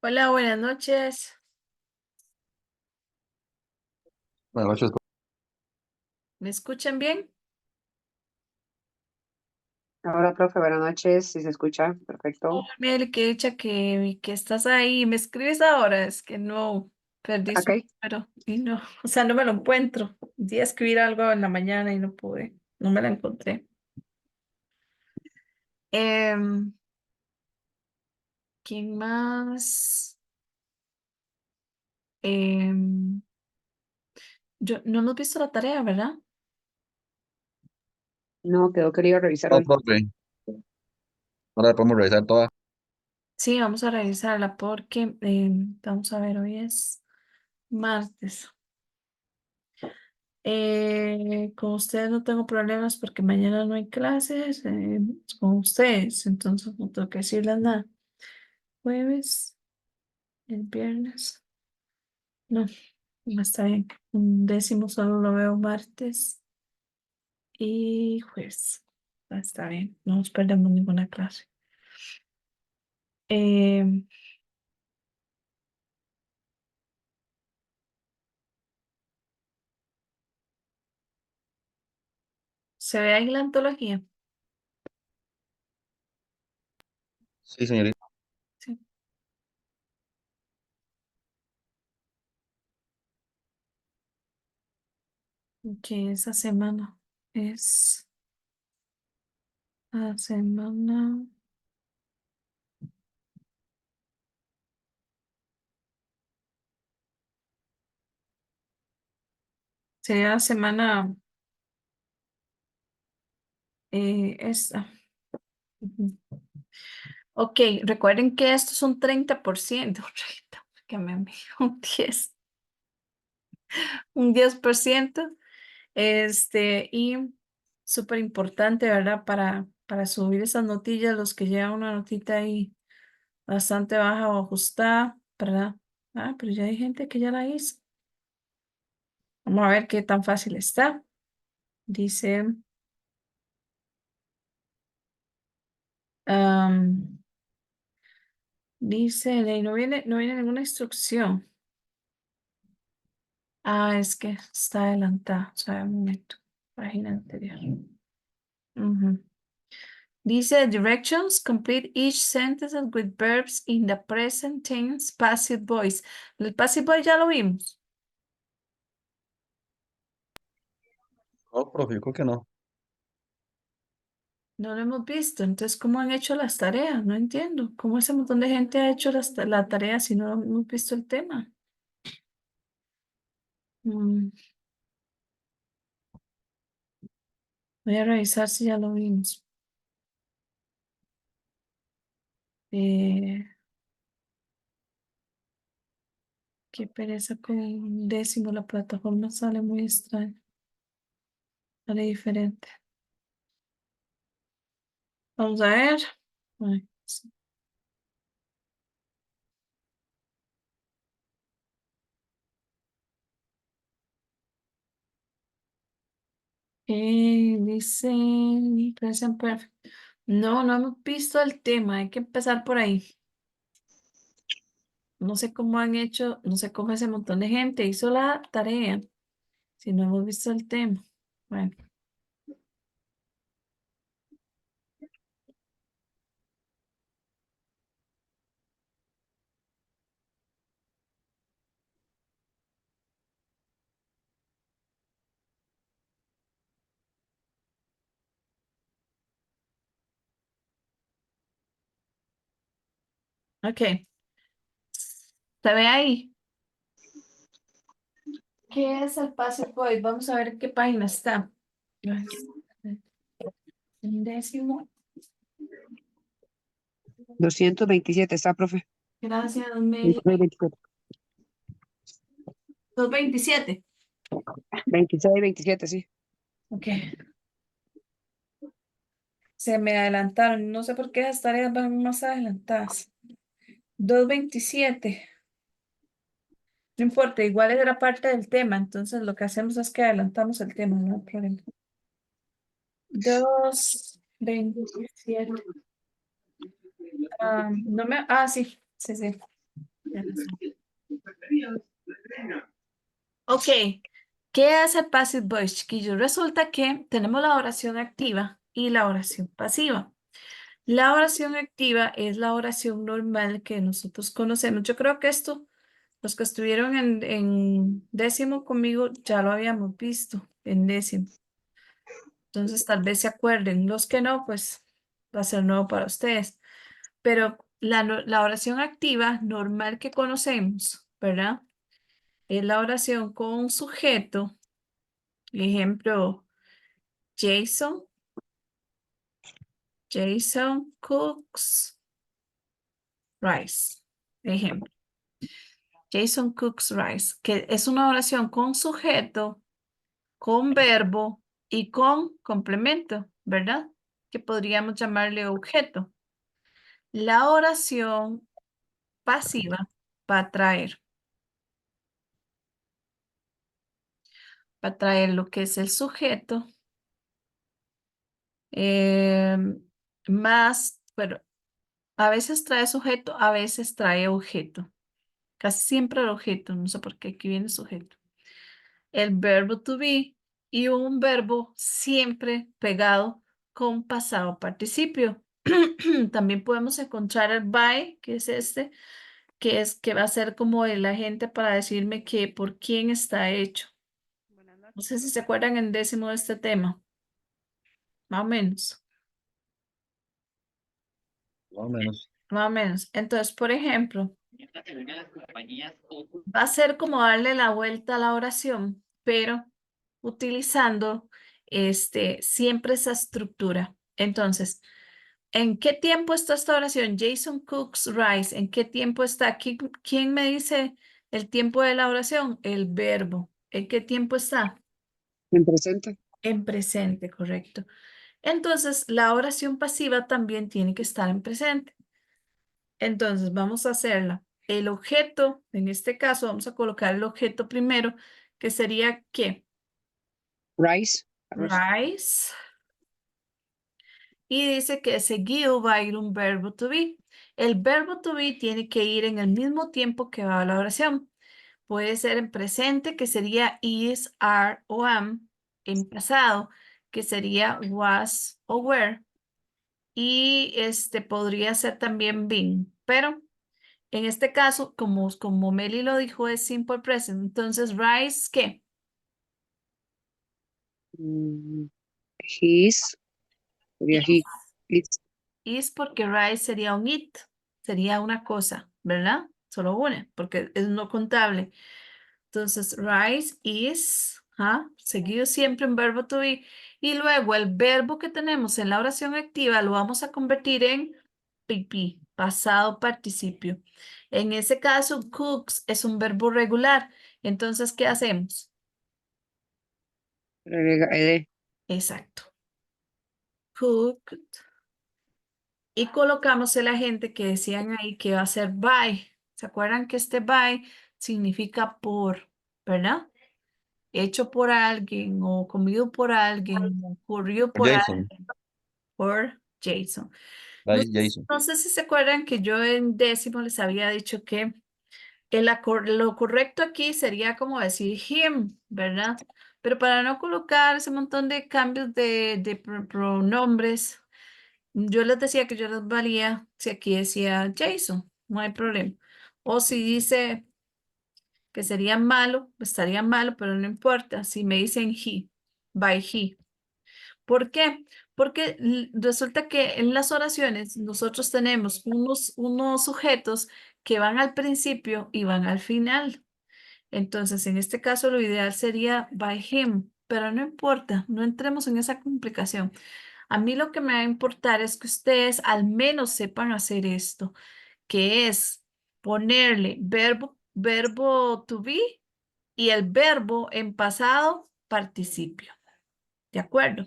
Hola, buenas noches. Buenas noches. ¿Me escuchan bien? Hola, profe, buenas noches, si se escucha, perfecto. Hola, Mel, qué dicha que estás ahí. ¿Me escribes ahora? Es que no perdí Ok, su número y no, o sea, no me lo encuentro. Di a escribir algo en la mañana y no pude, no me la encontré. Em, ¿Quién más? Em, no hemos visto la tarea, ¿verdad? no, quedó querido revisar No, hoy. profe, ahora la podemos revisar toda. Sí, vamos a revisarla porque vamos a ver, hoy es martes. Con ustedes no tengo problemas porque mañana no hay clases, con ustedes, entonces no tengo que decirles nada. Jueves, el viernes, no, no está bien. Un décimo solo lo veo martes y jueves. Está bien, no nos perdemos ninguna clase. Eh, ¿Se ve ahí la antología? Sí, señorita. Sí. Que esa semana es la semana, sería la semana esta. Ujú. Ok, recuerden que esto es un 30%, 30, que me envió un 10, un 10%, y súper importante, ¿verdad? Para subir esas notillas, los que llevan una notita ahí bastante baja o ajustada, ¿verdad? Ah, pero ya hay gente que ya la hizo. Vamos a ver qué tan fácil está. Dice, am, dice, de ahí no viene ninguna instrucción. Ah, es que está adelantada. O sea, un momento. Página anterior. Ujú. Dice directions, complete each sentence with verbs in the present tense passive voice. El passive voice ya lo vimos. No, profe, yo creo que no. No lo hemos visto. Entonces, ¿cómo han hecho las tareas? No entiendo. ¿Cómo ese montón de gente ha hecho la tarea si no hemos visto el tema? Mm, Voy a revisar si ya lo vimos. Eh, Qué pereza con un décimo. La plataforma sale muy extraña. Sale diferente. Vamos a ver. Ay, sí. Dice present perfect. No, no hemos visto el tema. Hay que empezar por ahí. No sé cómo han hecho, no sé cómo ese montón de gente hizo la tarea si no hemos visto el tema. Bueno, ok. ¿Se ve ahí? ¿Qué es el Passive Voice? Vamos a ver en qué página está. Ay, un décimo. 227 está, profe. Gracias, Mary. 26, 27. 227. 26, 27, sí. Ok. Se me adelantaron. No sé por qué las tareas van más adelantadas. 227. No importa, igual era parte del tema, entonces lo que hacemos es que adelantamos el tema, no hay problema. 2:27. No me, sí, sí, sí. Ya lo sé. Ok, ¿qué hace passive voice, chiquillos? Resulta que tenemos la oración activa y la oración pasiva. La oración activa es la oración normal que nosotros conocemos. Yo creo que esto, los que estuvieron en décimo conmigo, ya lo habíamos visto en décimo. Entonces, tal vez se acuerden. Los que no, pues va a ser nuevo para ustedes. Pero la oración activa normal que conocemos, ¿verdad? Es la oración con un sujeto. Ejemplo, Jason. Jason cooks rice. Ejemplo. Jason cooks rice, que es una oración con sujeto, con verbo y con complemento, ¿verdad? Que podríamos llamarle objeto. La oración pasiva va a traer lo que es el sujeto, eh, más, bueno, a veces trae sujeto, a veces trae objeto. Casi siempre el objeto, no sé por qué aquí viene sujeto. El verbo to be y un verbo siempre pegado con pasado participio. También podemos encontrar el by, que es este, que va a ser como el agente para decirme que por quién está hecho. No sé si se acuerdan en décimo de este tema, más o menos, Más o menos. más o menos. Entonces, por ejemplo, va a ser como darle la vuelta a la oración, pero utilizando siempre esa estructura. Entonces, ¿en qué tiempo está esta oración? Jason cooks rice. ¿En qué tiempo está? ¿Quién me dice el tiempo de la oración? El verbo. ¿En qué tiempo está? En presente. En presente, correcto. Entonces, la oración pasiva también tiene que estar en presente. Entonces, vamos a hacerla. El objeto, en este caso, vamos a colocar el objeto primero, que sería ¿qué? Rice. Arroz. Rice. Y dice que seguido va a ir un verbo to be. El verbo to be tiene que ir en el mismo tiempo que va la oración. Puede ser en presente, que sería is, are o am. En pasado, que sería was o were. Y podría ser también been. Pero en este caso, como Meli lo dijo, es simple present. Entonces, rice, ¿qué? Mm, His. Sería he. It's. Is porque rice sería un it, sería una cosa, ¿verdad? Solo una, porque es no contable. Entonces, rice is, seguido siempre en verbo to be. Y luego el verbo que tenemos en la oración activa lo vamos a convertir en PP, pasado participio. En ese caso, cooks es un verbo regular. Entonces, ¿qué hacemos? Agrega ed. Exacto. Cooked. Y colocamos el agente que decían ahí que va a ser by. ¿Se acuerdan que este by significa por, ¿verdad? Hecho por alguien o comido por alguien, o ocurrido por Jason. alguien, por Jason. Ahí, Jason. No sé si se acuerdan que yo en décimo les había dicho que lo correcto aquí sería como decir him, ¿verdad? Pero para no colocar ese montón de cambios de pronombres, yo les decía que yo les valía si aquí decía Jason, no hay problema. O si dice que sería malo, estaría malo, pero no importa. Si me dicen he, by he. ¿Por qué? Porque resulta que en las oraciones nosotros tenemos unos sujetos que van al principio y van al final. Entonces, en este caso, lo ideal sería by him, pero no importa, no entremos en esa complicación. A mí lo que me va a importar es que ustedes al menos sepan hacer esto, que es ponerle verbo to be y el verbo en pasado participio. ¿De acuerdo?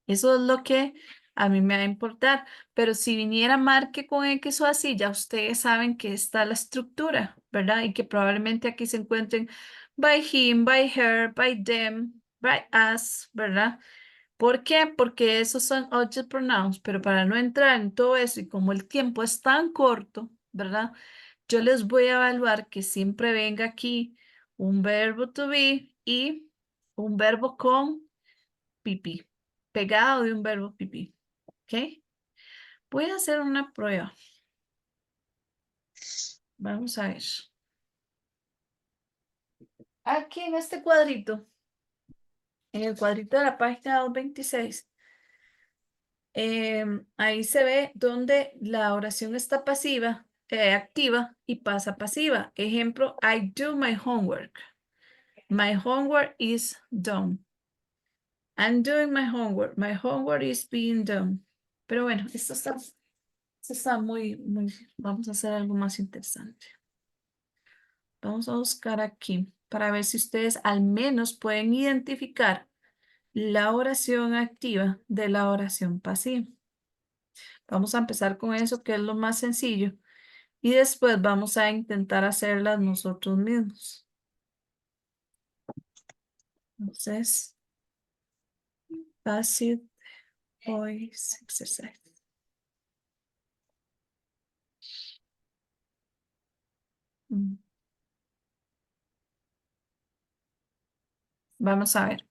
Eso es lo que a mí me va a importar. Pero si viniera marque con X o así, ya ustedes saben que está la estructura, ¿verdad? Y que probablemente aquí se encuentren by him, by her, by them, by us, ¿verdad? ¿Por qué? Porque esos son object pronouns, pero para no entrar en todo eso y como el tiempo es tan corto, ¿verdad? Yo les voy a evaluar que siempre venga aquí un verbo to be y un verbo con pp, pegado de un verbo pp, ¿ok? Voy a hacer una prueba. Vamos a ver. Aquí en este cuadrito, en el cuadrito de la página 226, ahí se ve donde la oración está pasiva, activa y pasa pasiva. Ejemplo, I do my homework. My homework is done. I'm doing my homework. My homework is being done. Pero bueno, esto está muy, vamos a hacer algo más interesante. Vamos a buscar aquí para ver si ustedes al menos pueden identificar la oración activa de la oración pasiva. Vamos a empezar con eso, que es lo más sencillo, y después vamos a intentar hacerlas nosotros mismos. Entonces, passive voice exercise. Vamos a ver.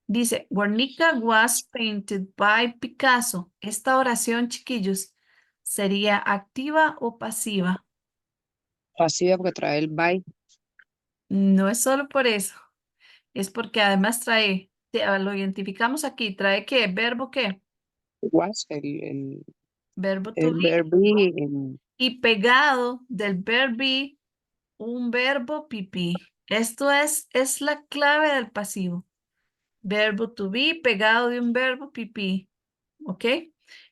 Dice, Guernica was painted by Picasso. Esta oración, chiquillos, ¿sería activa o pasiva? Pasiva porque trae el by. No es solo por eso, es porque además trae, lo identificamos aquí, trae ¿qué? ¿Verbo qué? Was, Verbo to el be. verbo Y pegado del verbo be, un verbo pp. Esto es la clave del pasivo. Verbo to be pegado de un verbo pp. ¿Ok?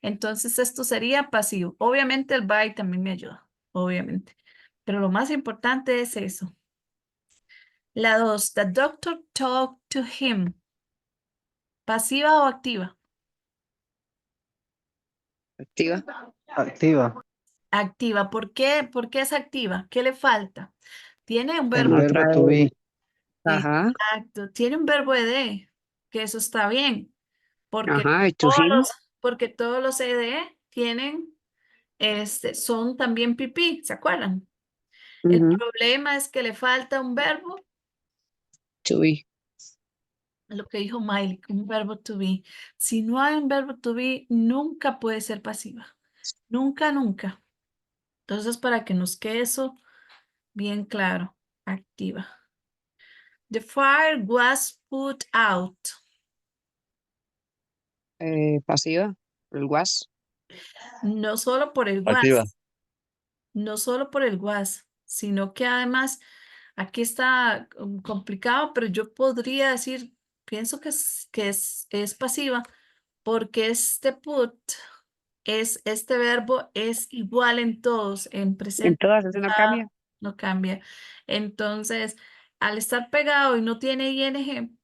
Entonces esto sería pasivo. Obviamente el by también me ayuda, obviamente. Pero lo más importante es eso. La 2, the doctor talked to him. ¿Pasiva o activa? activa. Activa. Activa. ¿Por qué? ¿Por qué es activa? ¿Qué le falta? Tiene un El verbo. No verbo trae. to be. Ajá, Exacto. Tiene un verbo ed, que eso está bien. Porque ajá, y to todos him. los, porque todos los ed tienen, son también pipí, ¿se acuerdan? El Ujú, problema es que le falta un verbo, to be. lo que dijo Miley, un verbo to be. Si no hay un verbo to be, nunca puede ser pasiva. Nunca, nunca. Entonces, para que nos quede eso bien claro, activa. The fire was put out. Pasiva, el was. No solo por el Activa. was, no solo por el was, sino que además aquí está complicado, pero yo podría decir, pienso que es pasiva, porque este put este verbo es igual en todos, en En presente, todas, eso no pasado, cambia. no cambia. Entonces, al estar pegado y no tiene ing,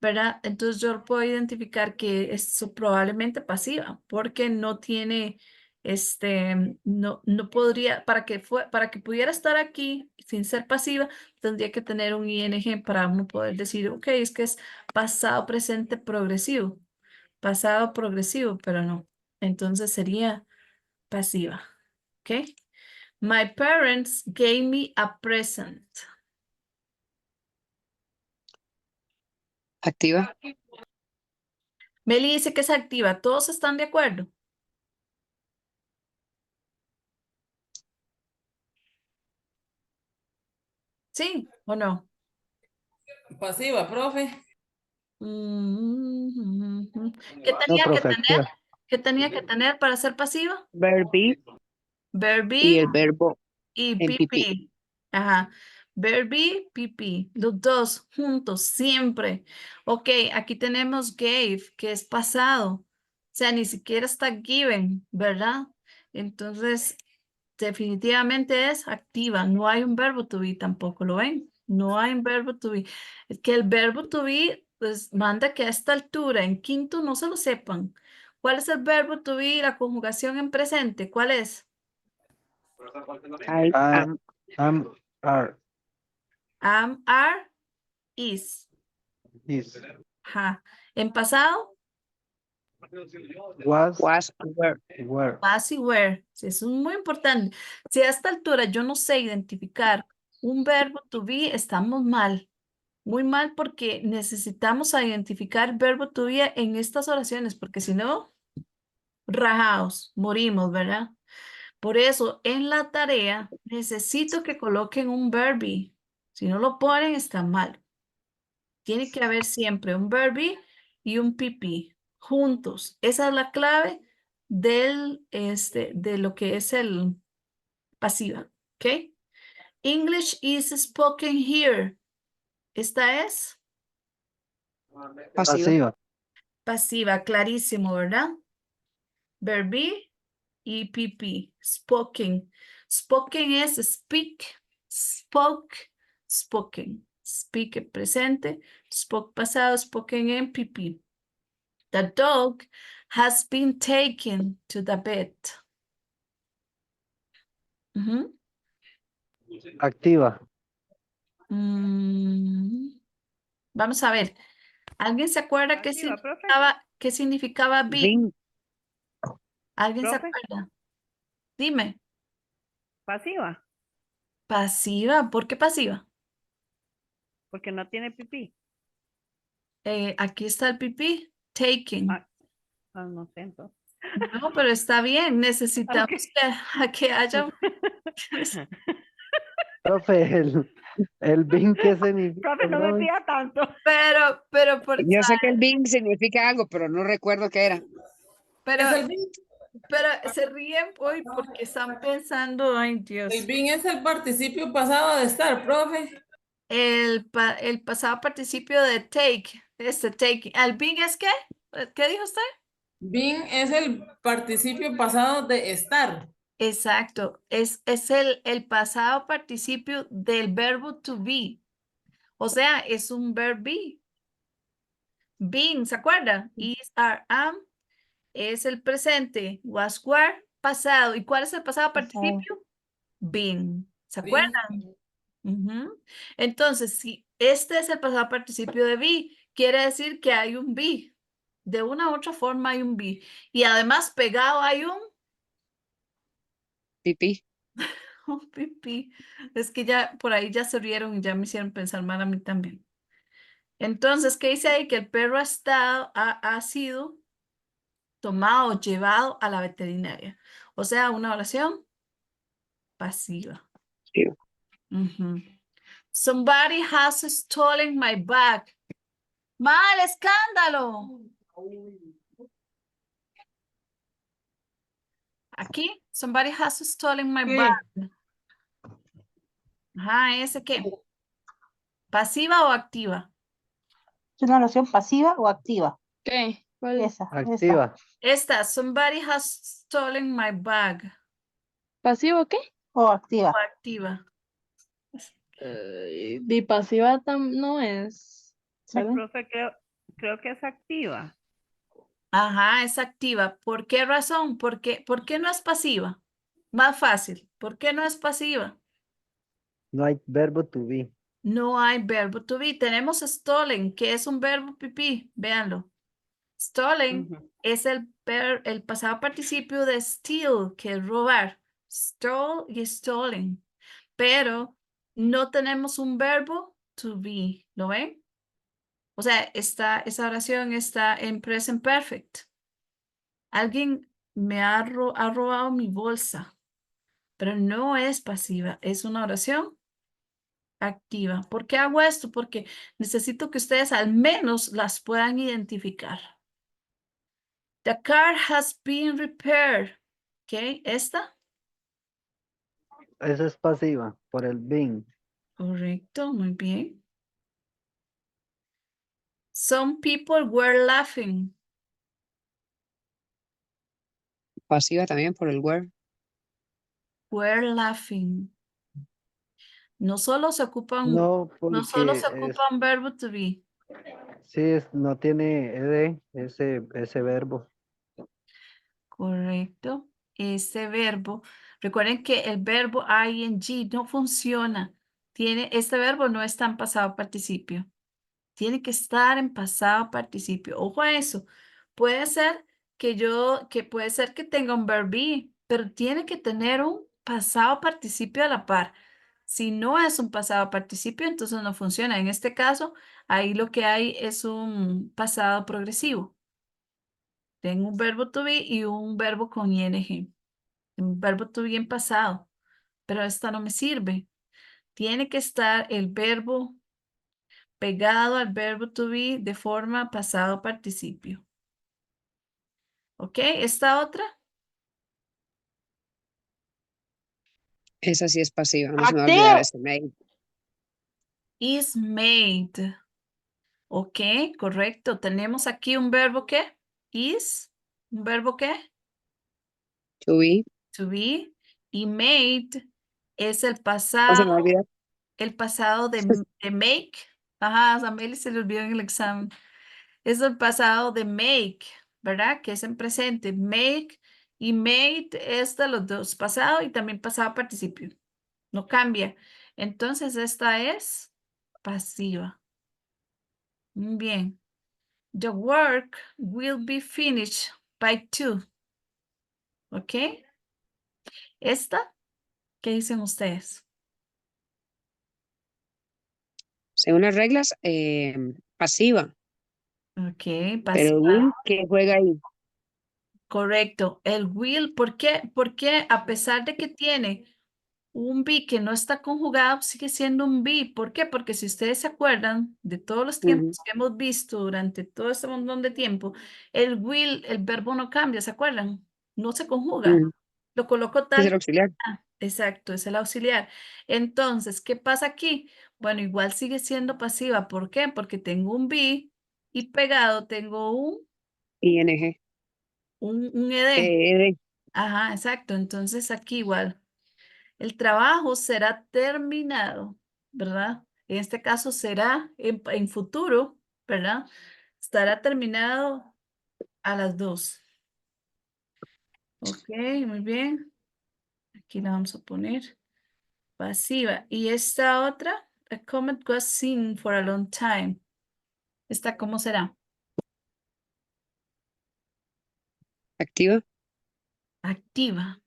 ¿verdad? Entonces yo puedo identificar que es probablemente pasiva, porque no tiene, no podría, para que pudiera estar aquí sin ser pasiva, tendría que tener un ing para uno poder decir, ok, es que es pasado, presente, progresivo, pasado, progresivo, pero no. Entonces sería pasiva, ¿ok? My parents gave me a present. Activa. Meli dice que es activa, ¿todos están de acuerdo? ¿Sí o no? Pasiva, profe. ¿Qué No, tenía que profe, tener? activa. ¿Qué tenía que tener para ser pasiva? Verb be Verb y be el verbo y en pp. PP. Ajá. Verb be, PP. Los dos juntos, siempre. Ok, aquí tenemos gave, que es pasado. O sea, ni siquiera está given, ¿verdad? Entonces, definitivamente es activa. No hay un verbo to be tampoco, ¿lo ven? No hay un verbo to be. Es que el verbo to be, pues manda que a esta altura, en quinto, no se lo sepan. ¿Cuál es el verbo to be? La conjugación en presente, ¿cuál es? I I am. am, are, Am, are, is. is. Ajá. En pasado, Was, Was, were. were. was y were. Sí, eso es muy importante. Si a esta altura yo no sé identificar un verbo to be, estamos mal. Muy mal porque necesitamos identificar verbo to be en estas oraciones, porque si no, rajados, morimos, ¿verdad? Por eso, en la tarea, necesito que coloquen un verbi. Si no lo ponen, está mal. Tiene que haber siempre un verbi y un pp juntos. Esa es la clave de lo que es el pasiva. ¿Ok? English is spoken here. Esta es Pasiva. pasiva, clarísimo, ¿verdad? Verbi y pp. Spoken. Spoken es speak, spoke, spoken. Speak presente, spoke pasado, spoken en pp. The dog has been taken to the vet. Ujú. Activa. Vamos a ver. ¿Alguien se acuerda Activa, profe. qué significaba be? Being. ¿Alguien se Profe. acuerda? Dime. Pasiva, Pasiva. ¿Por qué pasiva? porque no tiene pipí. Aquí está el pipí. Taken. No sé, entonces. No, pero está bien. Necesitamos que haya. Profe, el bin, ¿qué significa? Profe, no me pida tanto. Pero por Yo sé que el being significa algo, pero no recuerdo qué era. pero, Es el bin. pero se ríen hoy porque están pensando, ay Dios. El bin es el participio pasado de estar, profe. El pasado participio de take, take. ¿El being es qué? ¿Qué dijo usted? Bin es el participio pasado de estar. Exacto, es el pasado participio del verbo to be. O sea, es un verbo be. Being, ¿se acuerda? Is, are, am, es el presente. Was, were, pasado. ¿Y cuál es el pasado participio? Been. ¿Se Bin. acuerdan? Ujú. Entonces, si este es el pasado participio de be, quiere decir que hay un be. De una u otra forma hay un be. Y además pegado hay un Pipí. pipí. Es que ya por ahí ya se rieron y ya me hicieron pensar mal a mí también. Entonces, ¿qué dice ahí? Que el perro ha sido tomado, llevado a la veterinaria. O sea, una oración pasiva. Sí. Ujú. Somebody has stolen my bag. ¡Mal escándalo! Aquí, somebody has stolen my ¿Qué? bag. Ajá, ¿ese qué? ¿Pasiva o activa? ¿Es una oración pasiva o activa? ¿Qué? ¿Cuál? Esa. Activa. Esta, somebody has stolen my bag. ¿Pasivo qué? O activa. O activa. Bipasiva no es. ¿verdad? Profe, creo que es activa. Ajá, es activa. ¿Por qué razón? ¿Por qué no es pasiva? Más fácil. ¿Por qué no es pasiva? No hay verbo to be. No hay verbo to be. Tenemos stolen, que es un verbo pipí. Véanlo. Stolen Ujú. es el pasado participio de steal, que es robar. Stole y stolen. Pero no tenemos un verbo to be. ¿Lo ven? O sea, esa oración está en present perfect. Alguien me ha robado mi bolsa, pero no es pasiva, es una oración activa. ¿Por qué hago esto? Porque necesito que ustedes al menos las puedan identificar. The car has been repaired. ¿Ok? ¿Esta? Esa es pasiva, por el bin. Correcto, muy bien. Some people were laughing. Pasiva también por el were. Were laughing. No solo se ocupan, No, no solo porque se ocupan verbo to be. sí, no tiene ed, ese verbo. Correcto. Este verbo, recuerden que el verbo ing no funciona. Este verbo no está en pasado participio. tiene que estar en pasado participio. Ojo a eso. Puede ser puede ser que tenga un verb be, pero tiene que tener un pasado participio a la par. Si no es un pasado participio, entonces no funciona. En este caso, ahí lo que hay es un pasado progresivo. Tengo un verbo to be y un verbo con ing. Un verbo to be en pasado, pero esta no me sirve. Tiene que estar el verbo pegado al verbo to be de forma pasado participio. ¿Ok? Esta otra, Esa sí es pasiva, no se me va a olvidar ese mail. is made. ¿Ok? Correcto. Tenemos aquí un verbo que is, un verbo que To be, to be, y made es el no se me va a pasado, olvidar. de make. Ajá, a Meli se le olvidó en el examen. Es el pasado de make, ¿verdad? Que es en presente. Make y made es de los dos, pasado y también pasado participio. No cambia. Entonces esta es pasiva. Muy bien. The work will be finished by 2. ¿Ok? Esta, ¿qué dicen ustedes? Según las reglas, pasiva. Ok, Pero pasiva. Will, ¿qué juega ahí? Correcto. El will, ¿por qué? Porque a pesar de que tiene un be que no está conjugado, sigue siendo un be. ¿Por qué? Porque si ustedes se acuerdan de todos los tiempos Ujú, que hemos visto durante todo este montón de tiempo, el will, el verbo no cambia, ¿se acuerdan? No se conjuga. ujú. Lo coloco Es el tal. auxiliar. Exacto, es el auxiliar. Entonces, ¿qué pasa aquí? Bueno, igual sigue siendo pasiva. ¿Por qué? Porque tengo un be y pegado tengo ING. un ed. ED. Ajá, exacto. Entonces aquí igual. El trabajo será terminado, ¿verdad? En este caso será en futuro, ¿verdad? Estará terminado a las 2. Ok, muy bien. Aquí la vamos a poner pasiva. Y esta otra, a comet was seen for a long time. ¿Esta cómo será? Activa. Activa.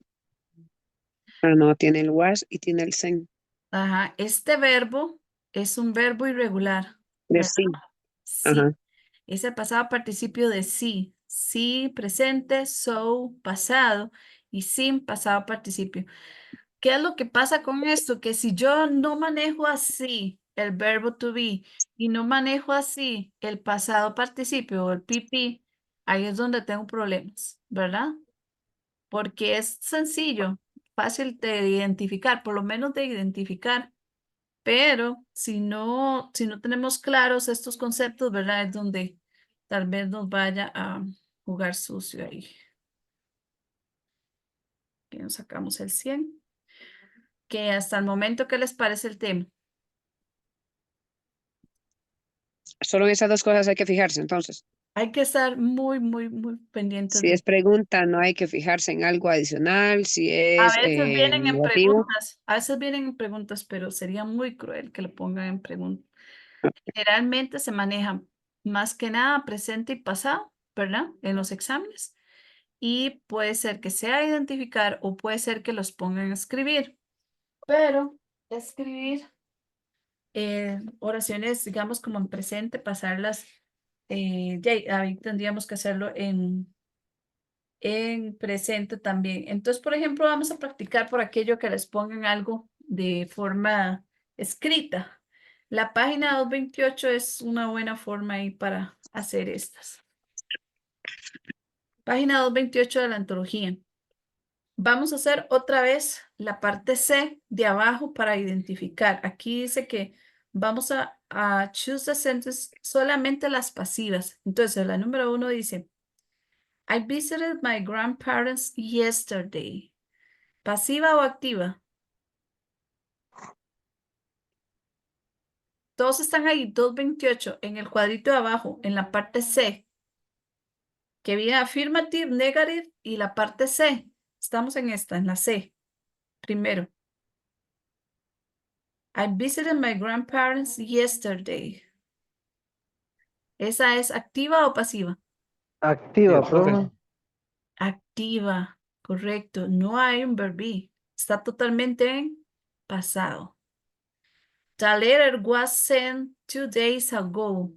Ah, no, tiene el was y tiene el sen. Ajá, este verbo es un verbo irregular, De ¿verdad? sí. Sí. Ajá. Es el pasado participio de sí. Sí, presente, so, pasado y sin pasado participio. ¿Qué es lo que pasa con esto? Que si yo no manejo así el verbo to be y no manejo así el pasado participio o el PP, ahí es donde tengo problemas, ¿verdad? Porque es sencillo, fácil de identificar, por lo menos de identificar. Pero si no tenemos claros estos conceptos, ¿verdad? Es donde tal vez nos vaya a jugar sucio ahí. Que nos sacamos el 100. Que hasta el momento, ¿qué les parece el tema? Solo en esas dos cosas hay que fijarse, entonces. Hay que estar muy, muy, muy pendientes Si de... es pregunta, no hay que fijarse en algo adicional. Si es A veces vienen en negativo, preguntas, a veces vienen en preguntas, pero sería muy cruel que lo pongan en preguntas. Generalmente se maneja más que nada presente y pasado, ¿verdad? En los exámenes. Y puede ser que sea identificar o puede ser que los pongan a escribir, pero escribir oraciones, digamos, como en presente, pasarlas, ahí tendríamos que hacerlo en presente también. Entonces, por ejemplo, vamos a practicar por aquello que les pongan algo de forma escrita. La página 228 es una buena forma ahí para hacer estas. Página 228 de la antología. Vamos a hacer otra vez la parte C de abajo para identificar. Aquí dice que vamos a choose the sentence solamente las pasivas. Entonces, la número 1 dice, I visited my grandparents yesterday. ¿Pasiva o activa? Todos están ahí, 228 en el cuadrito de abajo, en la parte C, que viene affirmative, negative y la parte C. Estamos en esta, en la C, primero. I visited my grandparents yesterday. ¿Esa es activa o pasiva? Activa, Sí, profe. profe. Activa, correcto. No hay un verbo. Está totalmente en pasado. The letter was sent 2 days ago.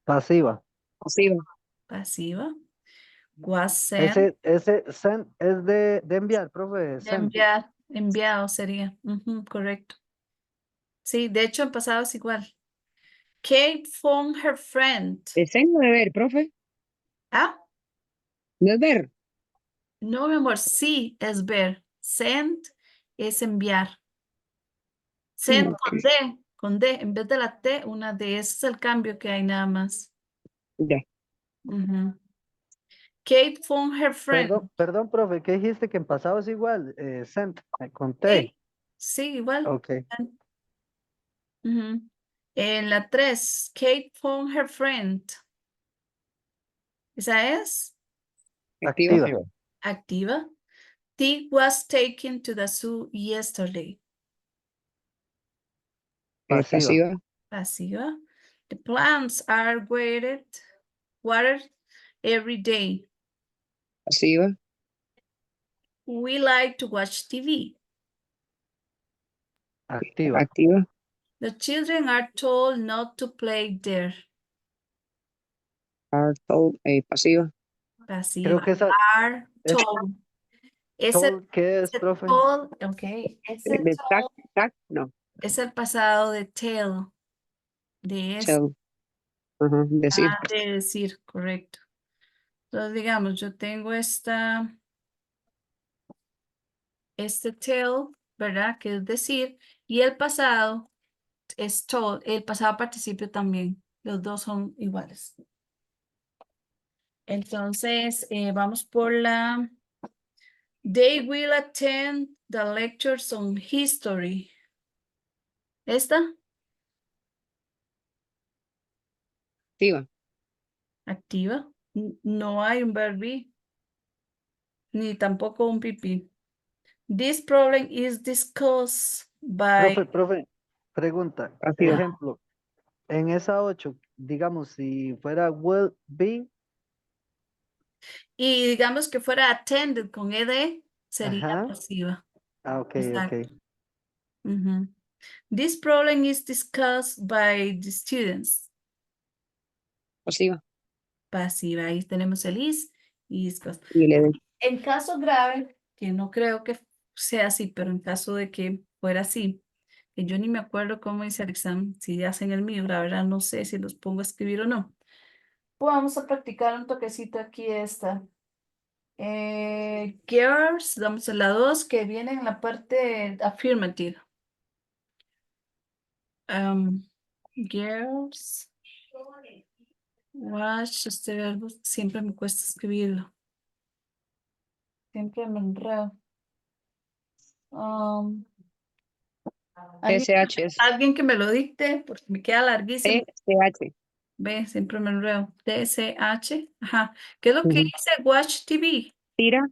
Pasiva. Pasiva. Pasiva. Was sent. Ese send es de enviar, profe. De Send. enviar. Enviado sería. Ujú, correcto. Sí, de hecho en pasado es igual. Kate phoned her friend. ¿Es en o de ver, profe? Ah, ¿No es ver? no, mi amor, sí es ver. Send es enviar. Send Ok. con D, en vez de la T, una D. Ese es el cambio que hay nada más. Ya. Ujú. Kate phoned her friend. Perdón, profe, ¿qué dijiste que en pasado es igual? Send, con T. Sí, sí, igual. Ok. Ujú. En la 3, Kate phoned her friend. ¿Esa es? Activa. Activa. Activa. T was taken to the zoo yesterday. Pasiva. Pasiva. Pasiva. The plants are watered every day. Pasiva. We like to watch TV. Activa. Activa. The children are told not to play there. Are told. Pasiva. Pasiva. Creo que esa Are es told. Ese, told, ¿qué es, ese profe? told, ok. Ese De tac, told tac, no. es el pasado de tell. De es Tell. Ajá, decir. de decir, correcto. Entonces, digamos, yo tengo este tell, ¿verdad? Que es decir, y el pasado es told, el pasado participio también. Los dos son iguales. Entonces, vamos por la... They will attend the lectures on history. ¿Esta? Activa. Activa. No hay un verbo ni tampoco un PP. This problem is discussed by... Profe, pregunta. Pasiva. Ejemplo, en esa 8, digamos, si fuera will be, Y digamos que fuera attended con ed, sería ajá. pasiva. Ok, Exacto. ok. Ujú. This problem is discussed by the students. Pasiva. Pasiva. Ahí tenemos el is y discuss. Y le En caso grave, que no creo que sea así, pero en caso de que fuera así, que yo ni me acuerdo cómo dice el examen, si hacen el mío, la verdad no sé si los pongo a escribir o no. Pues vamos a practicar un toquecito aquí esta. Girls, damos en la 2 que viene en la parte affirmative. Girls. Watch, este verbo siempre me cuesta escribirlo. Siempre me enredo. ¿Alguien, SH es alguien que me lo dicte? Porque me queda larguísimo. TCH. Ve, siempre me enredo. TSH. Ajá. ¿Qué es lo que Ujú. dice Watch TV? Tira.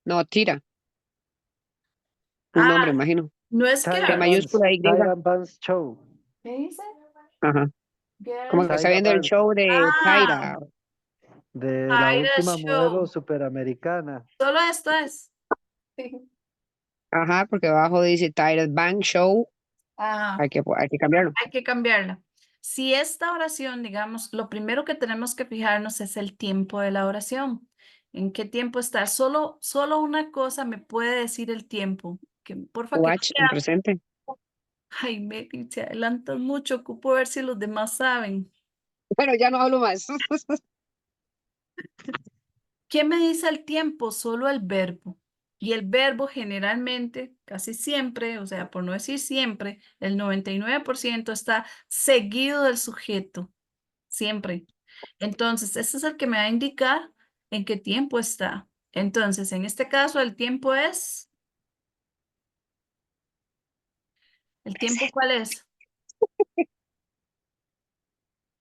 No, tira. Un Ah, nombre, imagino. no es T girls. mayúscula Y. Tyra Banks Show. ¿Qué dice? Ajá. Como Girls. que está Tyra viendo el Banks, show de Ah, Tyra. de la Tyra última modelo Show. superamericana. Solo esto es. Sí. Ajá, porque abajo dice Tyra Bank Show. Ah, Hay que cambiarlo. hay que cambiarla. Si esta oración, digamos, lo primero que tenemos que fijarnos es el tiempo de la oración. ¿En qué tiempo está? Solo una cosa me puede decir el tiempo. Que, porfa, que no Watch en presente. ay, Mary, te adelantas mucho. Ocupo ver si los demás saben. Bueno, ya no hablo más. ¿Qué me dice el tiempo? Solo el verbo. Y el verbo generalmente, casi siempre, o sea, por no decir siempre, el 99% está seguido del sujeto. Siempre. Entonces, este es el que me va a indicar en qué tiempo está. Entonces, en este caso, el tiempo es... ¿El tiempo cuál es?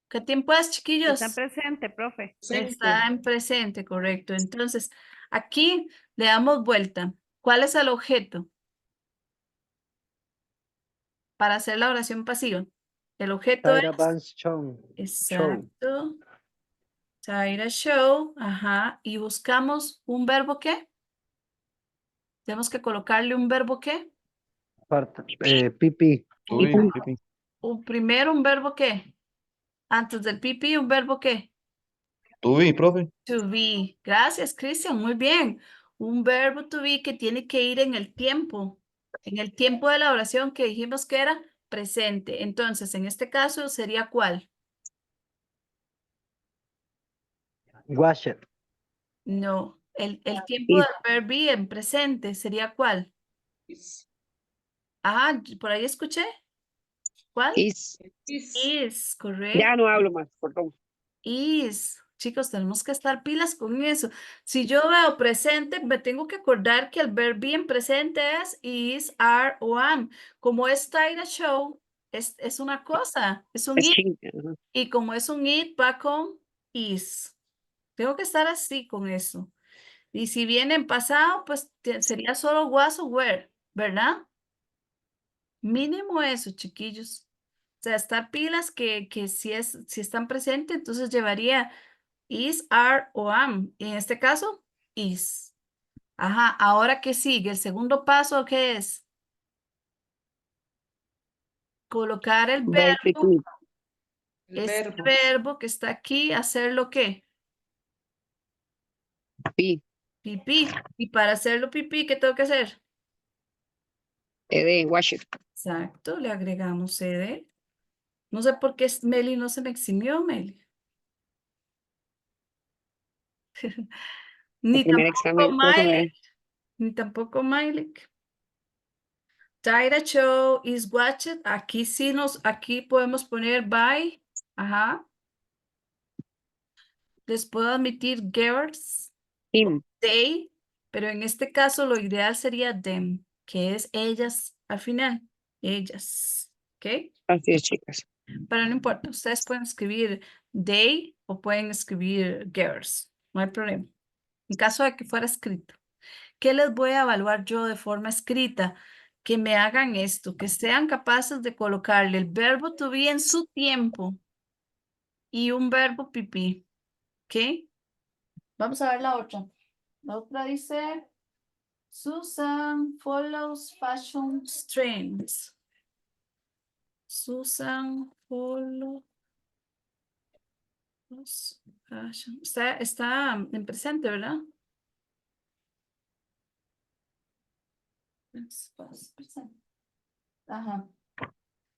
¿Qué tiempo es, chiquillos? Está en presente, profe. Está en presente, correcto. Entonces, aquí le damos vuelta. ¿Cuál es el objeto para hacer la oración pasiva? El objeto Tyra es, Banks Show. exacto, Tyra show, ajá, y buscamos un verbo ¿qué? Tenemos que colocarle un verbo ¿qué? Pipi. Primero un verbo ¿qué? Antes del PP, un verbo ¿qué? To be, profe. To be. Gracias, Cristian, muy bien. Un verbo to be que tiene que ir en el tiempo de la oración que dijimos que era presente. Entonces, en este caso, ¿sería cuál? Wash it. No, el tiempo del verbo be en presente, ¿sería cuál? Ah, por ahí escuché. ¿Cuál? Is. Is, correcto. Ya no hablo más, perdón. Is. Chicos, tenemos que estar pilas con eso. Si yo veo presente, me tengo que acordar que el verbo be en presente es is, are o am. Como es Tyra show, es una cosa, es un Es it. ching. Ajá. Y como es un it, va con is. Tengo que estar así con eso. Y si viene en pasado, pues sería solo was o were, ¿verdad? Mínimo eso, chiquillos. O sea, estar pilas que si están presentes, entonces llevaría is, are o am. Y en este caso, is. Ajá, ahora que sigue, el segundo paso, ¿qué es? Colocar el Verbo verbo, to El este verbo. verbo que está aquí, hacerlo ¿qué? be. Pipí. Y para hacerlo pipí, ¿qué tengo que hacer? Ed, wash it. Exacto, le agregamos ed. No sé por qué Meli no se me eximió, Meli. El Ni primer tampoco examen creo que Miley. Ni tampoco Miley. Tyra show is watched. Aquí sí aquí podemos poner by. Ajá. Les puedo admitir girls, him. they, pero en este caso lo ideal sería them, que es ellas al final. Ellas. ¿Ok? Así es, chicas. Pero no importa, ustedes pueden escribir they o pueden escribir girls. No hay problema. En caso de que fuera escrito. ¿Qué les voy a evaluar yo de forma escrita? Que me hagan esto, que sean capaces de colocarle el verbo to be en su tiempo y un verbo pipí. ¿Ok? Vamos a ver la otra. La otra dice, Susan follows fashion trends. Susan follows fashion. Está en presente, ¿verdad? Presente. Ajá.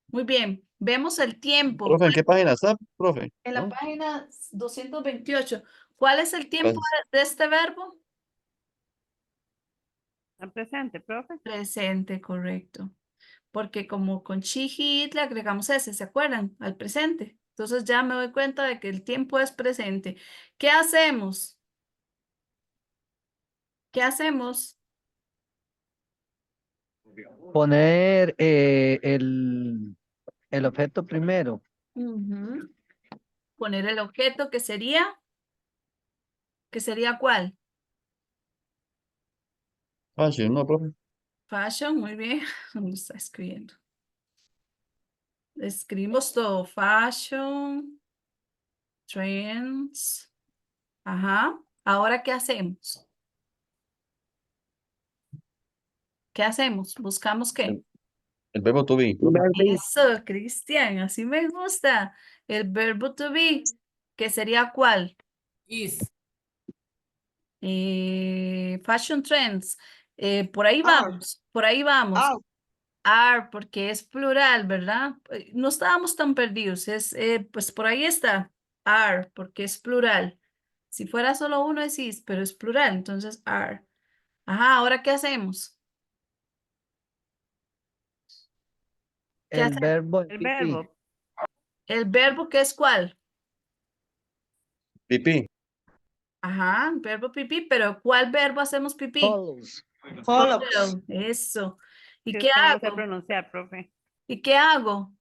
Muy bien. Vemos el tiempo. Profe, ¿en qué página está, profe? En la ¿No? página 228. ¿Cuál es el tiempo Gracias. de este verbo? ¿Está presente, profe? Presente, correcto. Porque como con she, he, it le agregamos ese, ¿se acuerdan? Al presente. Entonces ya me doy cuenta de que el tiempo es presente. ¿Qué hacemos? ¿Qué hacemos? Poner el objeto primero. Ujú. Poner el objeto que sería ¿cuál? Fácil, ¿no, profe? Fashion, muy bien. ¿Dónde está escribiendo? Escribimos todo. Fashion, trends. Ajá. Ahora, ¿qué hacemos? ¿Qué hacemos? ¿Buscamos qué? El verbo to be, profe. Verbo be. Eso, Cristian, así me gusta. El verbo to be, que sería ¿cuál? Is. Fashion trends. Por ahí vamos, por ahí vamos. Are, porque es plural, ¿verdad? No estábamos tan perdidos. Pues por ahí está. Are, porque es plural. Si fuera solo uno es is, pero es plural, entonces are. Ajá, ¿ahora qué hacemos? ¿Qué El hacemos? verbo El pipí. verbo. El verbo que es ¿cuál? Pipí. Ajá, verbo pipí, pero ¿cuál verbo hacemos pipí? Follows. Follow, eso. ¿Y Que qué usted no lo sé hago? pronunciar, profe. ¿Y qué hago?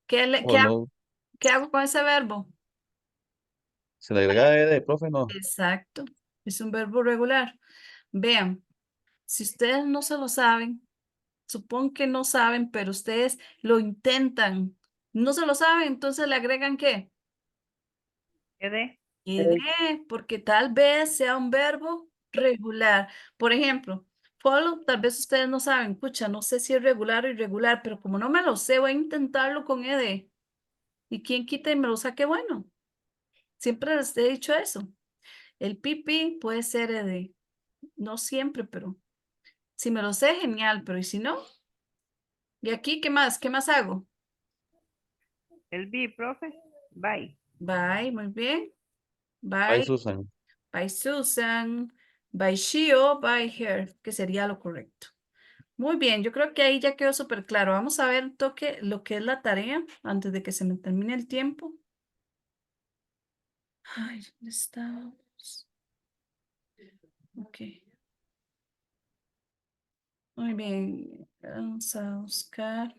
¿Qué, le- qué, ha- Follow. qué hago con ese verbo? Se le agrega ed, profe, no. Exacto, es un verbo regular. Vean, si ustedes no se lo saben, Supongo que no saben, pero ustedes lo intentan. No se lo saben, entonces le agregan ¿qué? ed, Ed, porque tal vez sea un verbo regular. Por ejemplo, follow, tal vez ustedes no saben, pucha, no sé si es regular o irregular, pero como no me lo sé, voy a intentarlo con ed. ¿Y quién quita y me lo saque bueno? Siempre les he dicho eso. El pipí puede ser ed. No siempre, pero si me lo sé, genial, pero ¿y si no? ¿Y aquí qué más? ¿Qué más hago? el be, profe. Bye. Bye, muy bien. Bye, Bye, Susan. by Susan, by she o by her, que sería lo correcto. Muy bien, yo creo que ahí ya quedó súper claro. Vamos a ver un toque lo que es la tarea antes de que se me termine el tiempo. Ay, ¿dónde estamos? Ok. Muy bien, vamos a buscar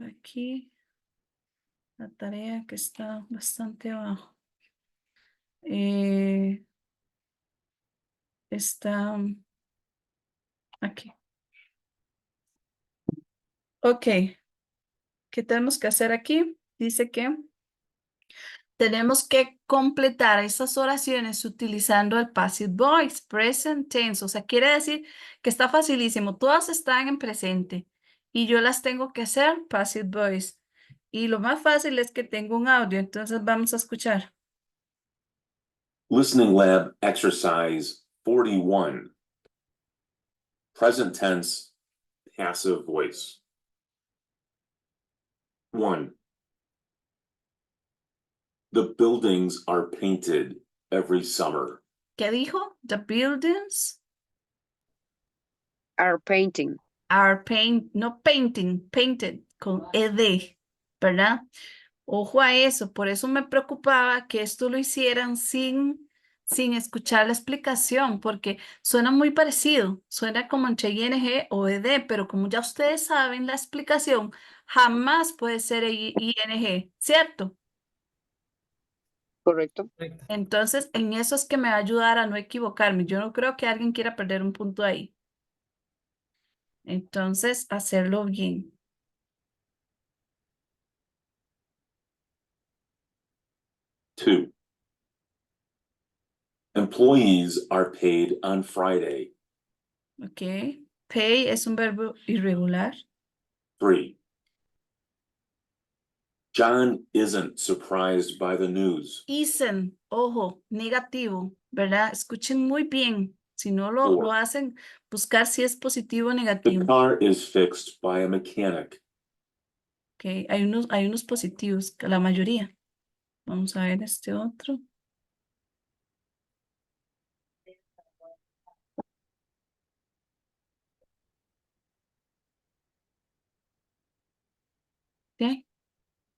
aquí la tarea que está bastante abajo. Está aquí. Ok, ¿qué tenemos que hacer aquí? Dice que tenemos que completar esas oraciones utilizando el passive voice, present tense. O sea, quiere decir que está facilísimo. Todas están en presente y yo las tengo que hacer passive voice. Y lo más fácil es que tengo un audio, entonces vamos a escuchar. Listening Lab Exercise 41. Present tense, passive voice. 1. The buildings are painted every summer. ¿Qué dijo? The buildings Are painting. are no painting, painted con ed, ¿verdad? Ojo a eso, por eso me preocupaba que esto lo hicieran sin escuchar la explicación, porque suena muy parecido, suena como entre ing o ed, pero como ya ustedes saben la explicación, jamás puede ser ing, ¿cierto? Correcto. Entonces, en eso es que me va a ayudar a no equivocarme. Yo no creo que alguien quiera perder un punto ahí. Entonces, hacerlo bien. 2. Employees are paid on Friday. ¿Ok? Pay es un verbo irregular. 3. John isn't surprised by the news. Isn't, ojo, negativo, ¿verdad? Escuchen muy bien. Si no lo Four. hacen, buscar si es positivo o The negativo. car is fixed by a mechanic. Ok, hay unos positivos, que la mayoría. Vamos a ver este otro. ¿Qué?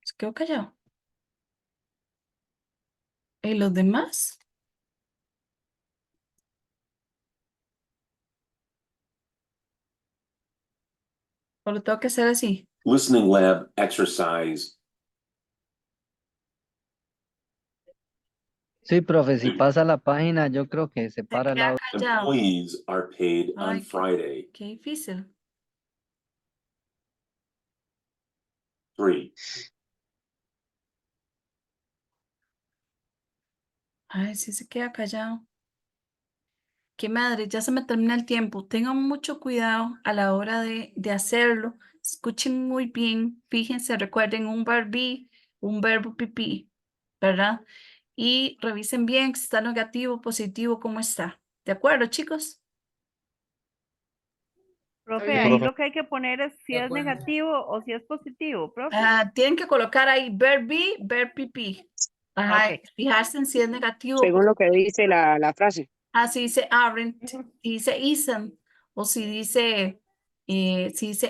Se quedó callado. ¿Y los demás? ¿O lo tengo que hacer así? Listening Lab Exercise. Sí, profe, si pasa la página, yo creo que se Se para el queda audio. callado. Employees are paid on Ay, Friday. qué difícil. 3. Ay, sí se queda callado. Qué madre, ya se me termina el tiempo. Tengan mucho cuidado a la hora de hacerlo. Escuchen muy bien. Fíjense, recuerden un verbo be, un verbo pipí, ¿verdad? Y revisen bien si está negativo, positivo, cómo está. ¿De acuerdo, chicos? Profe, bien. ahí Profe. lo que hay que poner es si De es acuerdo. negativo o si es positivo, profe. Tienen que colocar ahí verbo be, verbo pipí. Ajá, Ok. fijarse en si es negativo o Según lo que dice la frase. si dice aren't, Ujú. si dice isn't, o si dice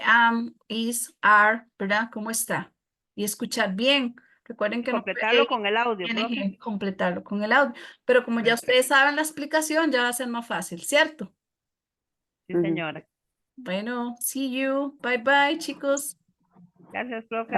am, is, are, ¿verdad? ¿Cómo está? Y escuchar bien. Recuerden que no Completarlo puede con el audio, profe. ING, completarlo con el audio. Pero como ya ustedes saben la explicación, ya va a ser más fácil, ¿cierto? Sí, Ujú. señora. Bueno, see you. Bye bye, chicos. Gracias, profe.